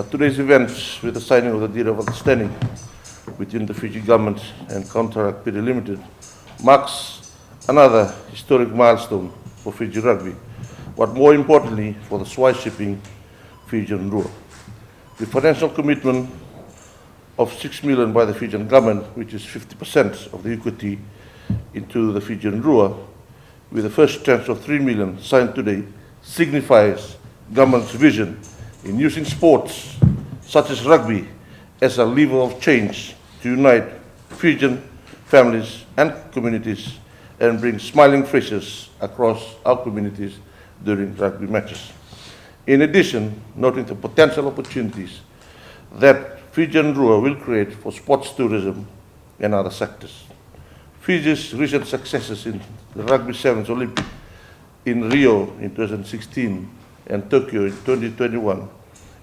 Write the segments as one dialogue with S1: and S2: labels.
S1: Today's event, with the signing of the Deed of Understanding between the Fiji Government and Counter Ruck Pte Limited, marks another historic milestone for Fiji Rugby, but more importantly for the Swire Shipping Fijian Drua. The financial commitment of $6 million by the Fijian Government, which is 50% of the equity into the Fijian Drua, with the first tranche of $3 million signed today, signifies Government's vision in using sports such as rugby as a lever of change to unite Fijian families and communities and bring smiling faces across our communities during rugby matches. In addition, noting the potential opportunities that Fijian Drua will create for sports tourism and other sectors. Fiji's recent successes in the Rugby Sevens Olympics in Rio in 2016 and Tokyo in 2021,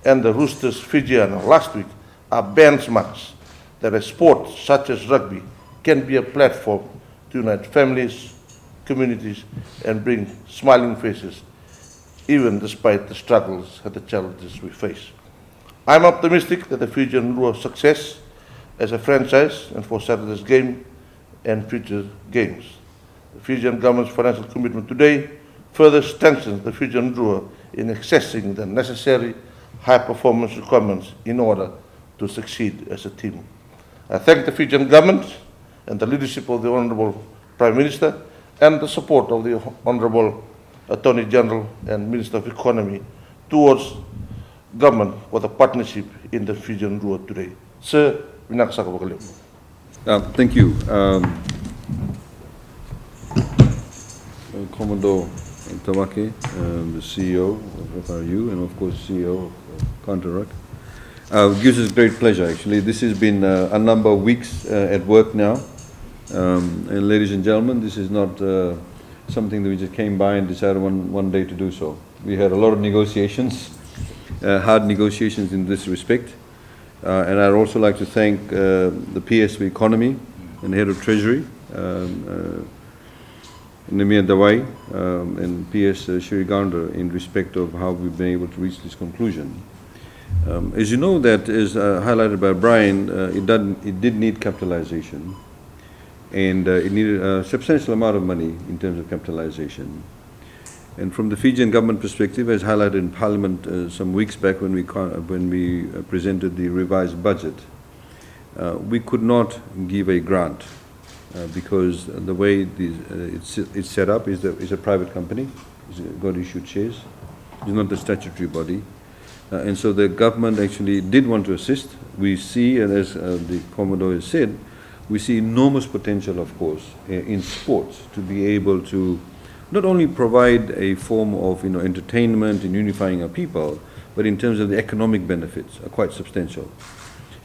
S1: and the Roosters Fijian last week are benchmarks that a sport such as rugby can be a platform to unite families, communities, and bring smiling faces, even despite the struggles and the challenges we face. I'm optimistic that the Fijian Drua success as a franchise and for Saturday's game and future games. The Fijian Government's financial commitment today further strengthens the Fijian Drua in accessing the necessary high-performance requirements in order to succeed as a team. I thank the Fijian Government and the leadership of the Honourable Prime Minister and the support of the Honourable Attorney General and Minister of Economy towards Government for the partnership in the Fijian Drua today. Sir,
S2: thank you. Commodore Tawake, the CEO of FRU and of course CEO of Counter Ruck. It gives us great pleasure actually. This has been a number of weeks at work now. And ladies and gentlemen, this is not something that we just came by and decided one day to do so. We had a lot of negotiations, hard negotiations in this respect. And I'd also like to thank the PS for Economy and the Head of Treasury, Nemia Dawai, and PS Shiriganda in respect of how we've been able to reach this conclusion. As you know, that is highlighted by Brian, it did need capitalization, and it needed a substantial amount of money in terms of capitalization. And from the Fijian Government perspective, as highlighted in Parliament some weeks back when we presented the revised budget, we could not give a grant because the way it's set up is a private company, it's got issued shares, it's not the statutory body. And so the government actually did want to assist. We see, and as the Commodore has said, we see enormous potential, of course, in sports to be able to not only provide a form of entertainment and unifying our people, but in terms of the economic benefits are quite substantial.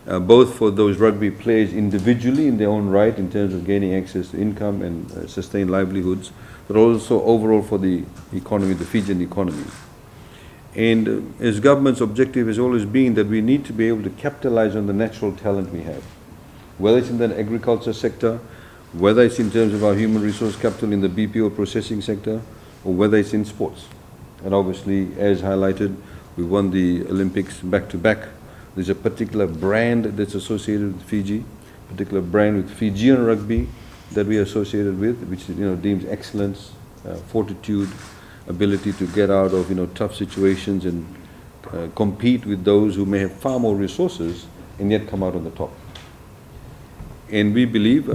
S2: Both for those rugby players individually in their own right in terms of gaining access to income and sustained livelihoods, but also overall for the economy, the Fijian economy. And as government's objective has always been that we need to be able to capitalize on the natural talent we have, whether it's in the agriculture sector, whether it's in terms of our human resource capital in the BPO processing sector, or whether it's in sports. And obviously, as highlighted, we won the Olympics back-to-back. There's a particular brand that's associated with Fiji, particular brand with Fijian rugby that we are associated with, which deems excellence, fortitude, ability to get out of tough situations and compete with those who may have far more resources and yet come out on the top. And we believe,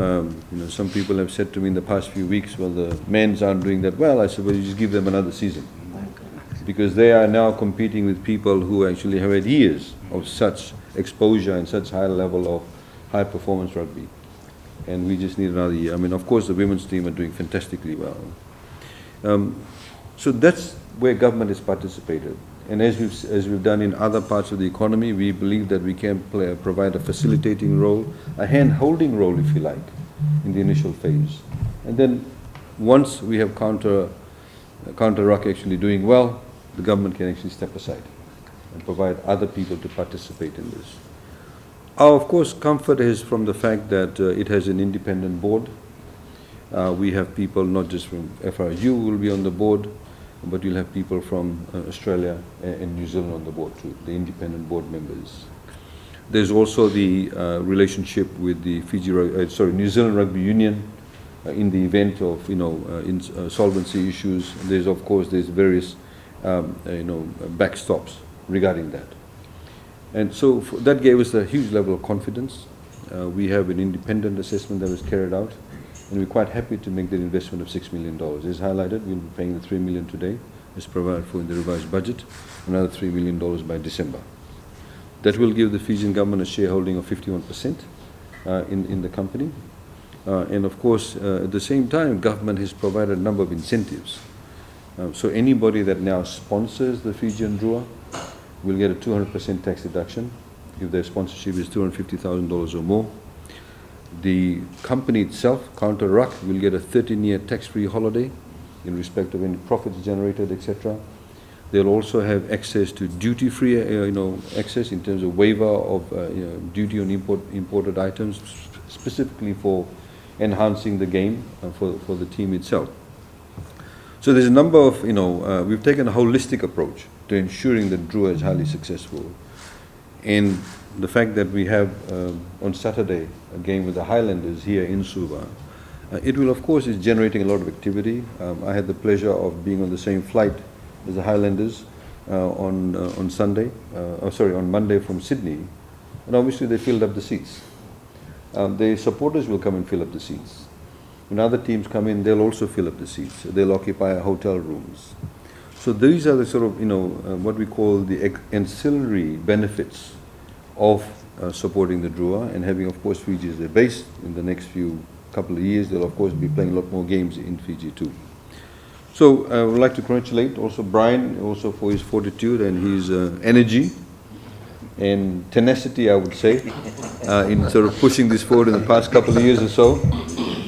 S2: some people have said to me in the past few weeks, well, the men's aren't doing that well. I said, well, you just give them another season. Because they are now competing with people who actually have had years of such exposure and such high level of high performance rugby. And we just need another year. I mean, of course, the women's team are doing fantastically well. So that's where government has participated. And as we've done in other parts of the economy, we believe that we can provide a facilitating role, a hand-holding role, if you like, in the initial phase. And then once we have Counter Ruck actually doing well, the government can actually step aside and provide other people to participate in this. Our, of course, comfort is from the fact that it has an independent board. We have people not just from FRU who will be on the board, but you'll have people from Australia and New Zealand on the board too, the independent board members. There's also the relationship with the New Zealand Rugby Union in the event of solvency issues. There's various backstops regarding that, and so that gave us a huge level of confidence. We have an independent assessment that was carried out, and we're quite happy to make that investment of $6 million. As highlighted, we'll be paying the $3 million today, as provided for in the revised budget, another $3 million by December. That will give the Fijian government a shareholding of 51% in the company. And of course, at the same time, government has provided a number of incentives. So anybody that now sponsors the Fijian Drua will get a 200% tax deduction if their sponsorship is $250,000 or more. The company itself, Counter Ruck, will get a 13-year tax-free holiday in respect of any profits generated, etc. They'll also have access to duty-free, access in terms of waiver of duty on imported items, specifically for enhancing the game for the team itself. So there's a number of, we've taken a holistic approach to ensuring that Drua is highly successful. And the fact that we have on Saturday a game with the Highlanders here in Suva, it will, of course, is generating a lot of activity. I had the pleasure of being on the same flight as the Highlanders on Monday from Sydney, and obviously they filled up the seats. The supporters will come and fill up the seats. When other teams come in, they'll also fill up the seats. They'll occupy hotel rooms. So these are the sort of, what we call the ancillary benefits of supporting the Drua, and having, of course, Fiji as their base. In the next couple of years, they'll, of course, be playing a lot more games in Fiji too. So I would like to congratulate also Brian also for his fortitude and his energy and tenacity, I would say, in sort of pushing this forward in the past couple of years or so.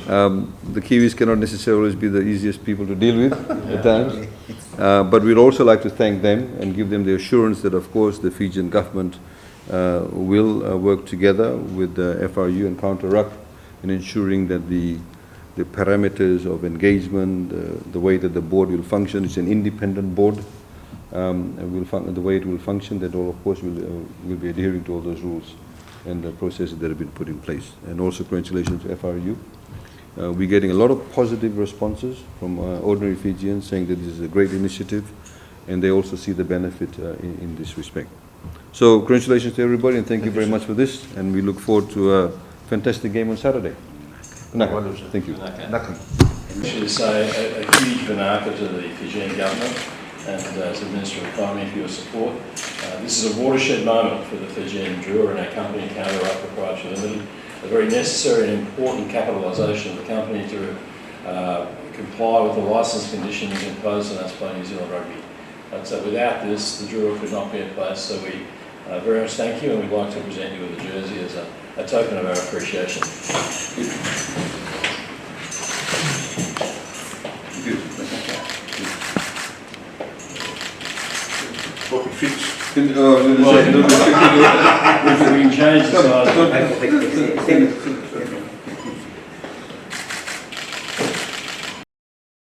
S2: The Kiwis cannot necessarily be the easiest people to deal with at times, but we'd also like to thank them and give them the assurance that, of course, the Fijian government will work together with the FRU and Counter Ruck in ensuring that the parameters of engagement, the way that the board will function, it's an independent board, the way it will function, that all, of course, will be adhering to all those rules and the processes that have been put in place. And also congratulations to FRU. We're getting a lot of positive responses from ordinary Fijians saying that this is a great initiative, and they also see the benefit in this respect. So congratulations to everybody, and thank you very much for this, and we look forward to a fantastic game on Saturday. Thank you.
S3: I should say a huge vanaka to the Fijian Government and to the Minister of Economy for your support. This is a watershed moment for the Fijian Drua and our company, Counter Ruck Pte Limited. A very necessary and important capitalisation of the company to comply with the licence conditions imposed on us by New Zealand Rugby. But so without this, the Drua could not be in place. So we very much thank you, and we'd like to present you with a jersey as a token of our appreciation.
S1: What we fix.
S3: We can change the size.